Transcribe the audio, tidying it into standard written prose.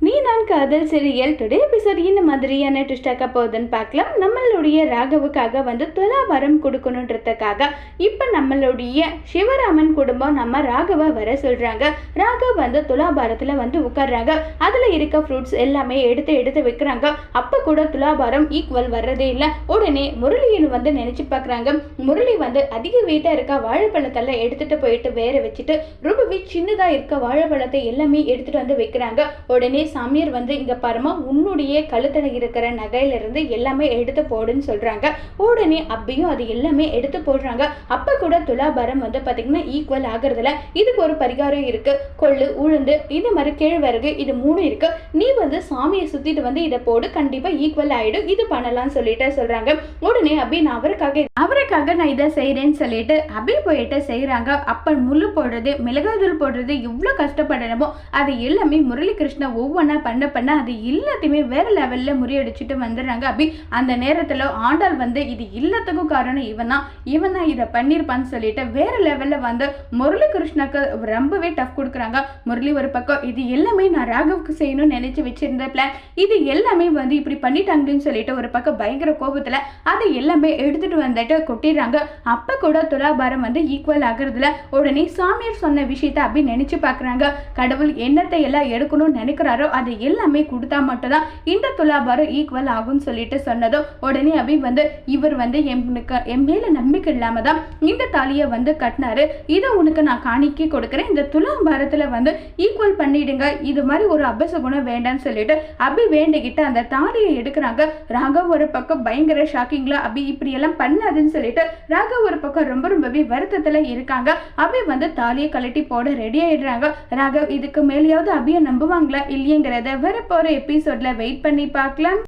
நீ நான் காதல் சீரியல் டுடே எபிசோட் இந்த மாதிரியான ட்விஸ்டாக்க போகுதுன்னு பார்க்கலாம். நம்மளுடைய ராகவுக்காக துலாபாரம் கொடுக்கணுன்றதுக்காக இப்போ நம்மளுடைய சிவராமன் குடும்பம் நம்ம ராகவை வர சொல்கிறாங்க. ராகவ் துலாபாரத்தில் உட்கார்றாங்க. அதில் இருக்க ஃப்ரூட்ஸ் எல்லாமே எடுத்து வைக்கிறாங்க. அப்போ கூட துலாபாரம் ஈக்குவல் வர்றதே இல்லை. உடனே முரளின்னு நினச்சி பார்க்குறாங்க. முரளி அதிக வெயிட்டாக இருக்க வாழைப்பழத்தெல்லாம் எடுத்துகிட்டு போயிட்டு வேற வச்சுட்டு ரொம்பவே சின்னதாக இருக்க வாழைப்பழத்தை எல்லாமே எடுத்துகிட்டு வைக்கிறாங்க. உடனே சாமியார் இங்க பாருமா, உன்னுடைய கழுத்துல இருக்கிற நகையில இருந்து எல்லாமே எடுத்து போடுன்னு சொல்றாங்க. உடனே அப்பயும் அது எல்லாமே எடுத்து போடுறாங்க. அப்ப கூட துலாபாரம் பாத்தீங்கன்னா ஈக்குவல் ஆகுறதுல இதுக்கு ஒரு பரிகாரம் இருக்கு. கொள்ளு, உளுந்து, இந்த மாதிரி கேழ்வரகு, இது 3 இருக்கு. நீ சாமியை சுத்திட்டு இதை போடு, கண்டிப்பா ஈக்குவல் ஆயிடும், இது பண்ணலாம்னு சொல்லிட்டு சொல்றாங்க. உடனே அபி நான் அவருக்காக நான் இதை செய்யறேன்னு சொல்லிட்டு அபி போயிட்டு செய்யறாங்க. அப்ப முள்ளு போடுறது, மிளகாய்தூள் போடுறது எவ்வளவு கஷ்டப்படணுமோ அது எல்லாமே முரளி கிருஷ்ணா ஒவ்வொன்றா பண்ண அது எல்லாத்தையுமே வேற லெவல்ல முறியடிச்சுட்டு வந்துடுறாங்க. அபி அந்த நேரத்துல ஆண்டாள் இது எல்லாத்துக்கும் காரணம் இவன் தான் இதை பண்ணிருப்பான்னு சொல்லிட்டு வேற லெவல்ல முரளி கிருஷ்ணாக்கு ரொம்பவே டஃப் கொடுக்குறாங்க. முரளி ஒரு பக்கம் இது எல்லாமே நான் ராகவுக்கு செய்யணும்னு நினைச்சு வச்சிருந்த பிளான், இது எல்லாமே இப்படி பண்ணிட்டாங்கன்னு சொல்லிட்டு ஒரு பக்கம் பயங்கர கோபத்துல அதை எல்லாமே எடுத்துட்டு கொட்டிடுறாங்க. அப்ப கூட துலாபாரம் ஈக்குவல் ஆகுறதுல உடனே சாமியார் சொன்ன விஷயத்த அப்படி நினைச்சு பாக்குறாங்க. கடவுள் என்னத்தை எல்லாம் எடுக்கணும்னு நினைக்கிறாரோ அதை எல்லாமே கொடுத்தா மட்டும்தான் இந்த துலாபாரம் ஈக்குவல் ஆகும்னு சொல்லிட்டு சொன்னதும் உடனே அபி இவர் என் மேல நம்பிக்கை இல்லாம தான் இந்த தாலியை கட்டினாரு, இதை உனக்கு நான் காணிக்கை கொடுக்குறேன், இந்த துலாபாரத்துல ஈக்குவல் பண்ணிடுங்க, இது மாதிரி ஒரு அபசகுணம் வேண்டாம்னு சொல்லிட்டு அபி வேண்டிக்கிட்டு அந்த தாலியை எடுக்கிறாங்க. ராகவ் ஒரு பக்கம் பயங்கர ஷாக்கிங்ல அபி இப்படி எல்லாம் பண்ணாதுன்னு சொல்லிட்டு ராகவ் ஒரு பக்கம் ரொம்பவே வருத்தத்துல இருக்காங்க. அபி தாலியை கழட்டி போட ரெடி ஆயிடுறாங்க. ராகவ் இதுக்கு மேலேயாவது அபியை நம்புவாங்களா இல்லையங்கிறத வரப்போற எபிசோட்ல வெயிட் பண்ணி பார்க்கலாம்.